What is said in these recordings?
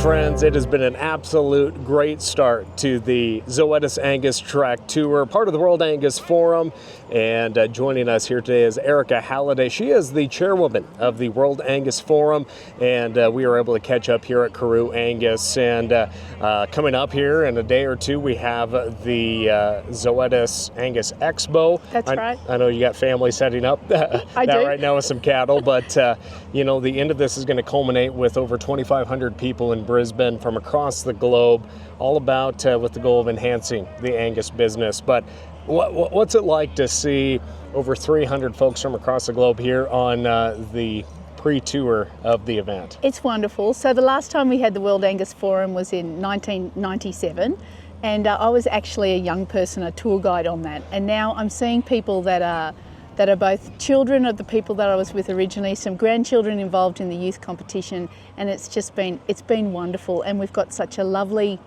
friends, it has been an absolute great start to the Zoetis Angus Trek Tour, part of the World Angus Forum. And joining us here today is Erika Halliday. She is the chairwoman of the World Angus Forum, and we were able to catch up here at Karoo Angus. And coming up here in a day or two, we have the Zoetis Angus Expo. That's right. I know you got family setting up right now with some cattle, but you know, the end of this is going to culminate with over 2,500 people in Brisbane from across the globe, all about with the goal of enhancing the Angus business. But what's it like to see over 300 folks from across the globe here on the pre-tour of the event? It's wonderful. So the last time we had the World Angus Forum was in 1997, and I was actually a young person, a tour guide on that. And now I'm seeing people that are both children of the people that I was with originally, some grandchildren involved in the youth competition, and it's been wonderful. And we've got such a lovely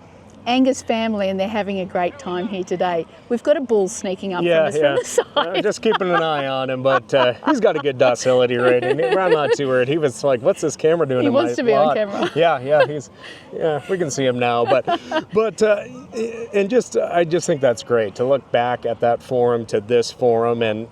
Angus family, and they're having a great time here today. We've got a bull sneaking up from the side. Just keeping an eye on him, but he's got a good docility rating. I'm not too worried. He was like, "What's this camera doing?" He wants to be on camera. Yeah, we can see him now. But I just think that's great to look back at that forum to this forum. And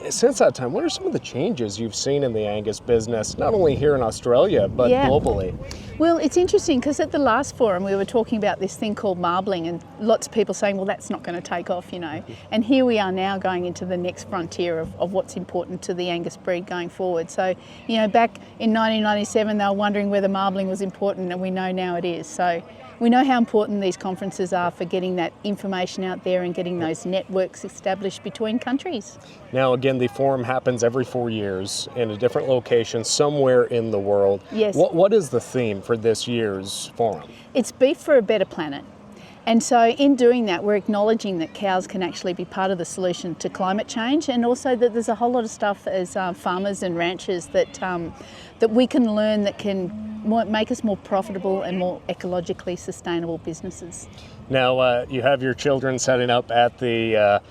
since that time, what are some of the changes you've seen in the Angus business, not only here in Australia, but globally? Well, it's interesting because at the last forum we were talking about this thing called marbling, and lots of people saying, well, that's not going to take off, you know. And here we are now going into the next frontier of what's important to the Angus breed going forward. So, you know, back in 1997 they were wondering whether marbling was important, and we know now it is. So we know how important these conferences are for getting that information out there and getting those networks established between countries. Now, again, the forum happens every 4 years in a different location somewhere in the world. Yes. What is the theme for this year's forum? It's Beef for a Better Planet. And so in doing that, we're acknowledging that cows can actually be part of the solution to climate change, and also that there's a whole lot of stuff as farmers and ranchers that we can learn that can make us more profitable and more ecologically sustainable businesses. Now, you have your children setting up at the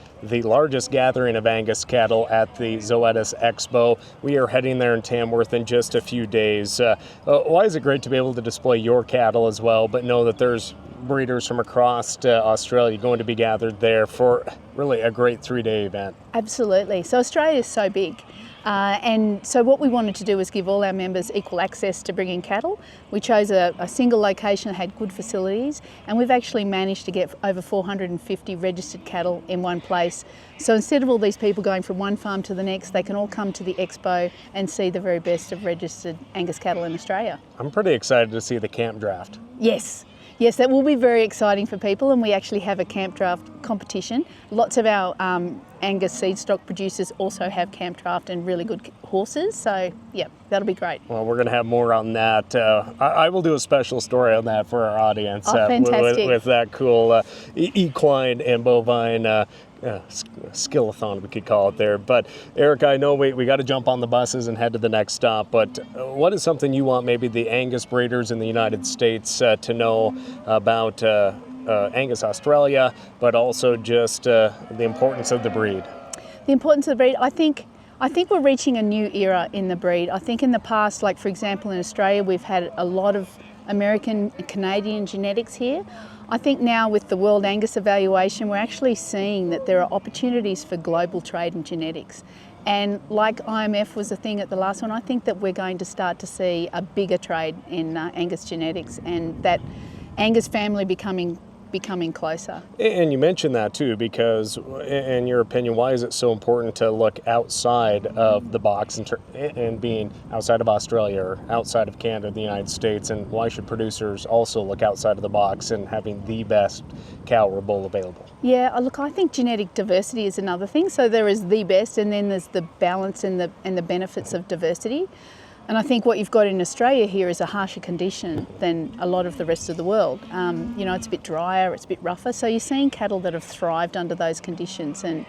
largest gathering of Angus cattle at the Zoetas Expo. We are heading there in Tamworth in just a few days. Why is it great to be able to display your cattle as well, but know that there's breeders from across Australia going to be gathered there for really a great 3-day event? Absolutely. So Australia is so big. And so what we wanted to do was give all our members equal access to bringing cattle. We chose a single location that had good facilities, and we've actually managed to get over 450 registered cattle in one place. So instead of all these people going from one farm to the next, they can all come to the expo and see the very best of registered Angus cattle in Australia. I'm pretty excited to see the camp draft. Yes, that will be very exciting for people, and we actually have a camp draft competition. Lots of our Angus seed stock producers also have camp draft and really good horses, so yeah, that'll be great. Well, we're going to have more on that. I will do a special story on that for our audience. Fantastic. With that cool equine and bovine skill-a-thon, we could call it there. But Erika, I know we got to jump on the buses and head to the next stop, but what is something you want maybe the Angus breeders in the United States to know about Angus Australia, but also just the importance of the breed? The importance of the breed, I think we're reaching a new era in the breed. I think in the past, like for example in Australia, we've had a lot of American and Canadian genetics here. I think now with the World Angus evaluation, we're actually seeing that there are opportunities for global trade in genetics. And like IMF was a thing at the last one, I think that we're going to start to see a bigger trade in Angus genetics, and that Angus family becoming closer. And you mentioned that too, because in your opinion, why is it so important to look outside of the box and being outside of Australia or outside of Canada, the United States, and why should producers also look outside of the box and having the best cow or bull available? Yeah, look, I think genetic diversity is another thing. So there is the best, and then there's the balance and the benefits of diversity. And I think what you've got in Australia here is a harsher condition than a lot of the rest of the world. You know, it's a bit drier, it's a bit rougher. So you're seeing cattle that have thrived under those conditions, and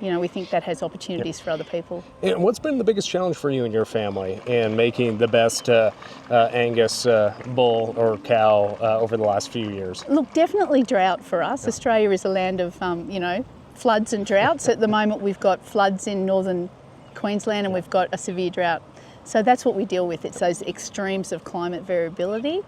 you know, we think that has opportunities for other people. And what's been the biggest challenge for you and your family in making the best Angus bull or cow over the last few years? Look, definitely drought for us. Australia is a land of, you know, floods and droughts. At the moment we've got floods in northern Queensland and we've got a severe drought. So that's what we deal with. It's those extremes of climate variability.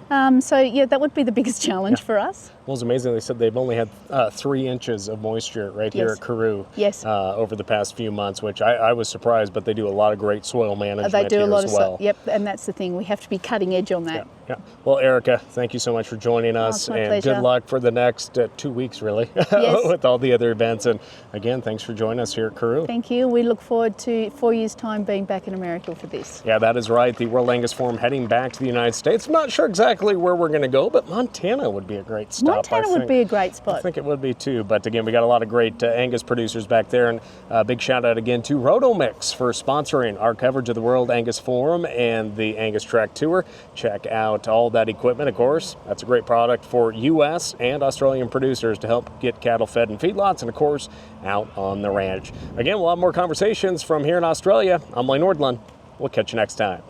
So yeah, that would be the biggest challenge for us. Well, it's amazing. They said they've only had 3 inches of moisture right here Yes. at Karoo Yes. over the past few months, which I was surprised, but they do a lot of great soil management They do here a lot as of well. Yep, and that's the thing. We have to be cutting edge on that. Yeah. Well, Erika, thank you so much for joining us, it's my and pleasure. good luck for the next 2 weeks, really, Yes. with all the other events. And again, thanks for joining us here at Karoo. Thank you. We look forward to 4 years' time being back in America for this. Yeah, that is right. The World Angus Forum heading back to the United States. I'm not sure exactly where we're going to go, but Montana would be a great stop. Montana would be a great I spot. think it would be too, but again, we got a lot of great Angus producers back there, and a big shout out again to Rotomix for sponsoring our coverage of the World Angus Forum and the Angus Trek Tour. Check out all that equipment, of course. That's a great product for U.S. and Australian producers to help get cattle fed in feedlots and, of course, out on the ranch. Again, we'll have more conversations from here in Australia. I'm Nordlund. We'll catch you next time.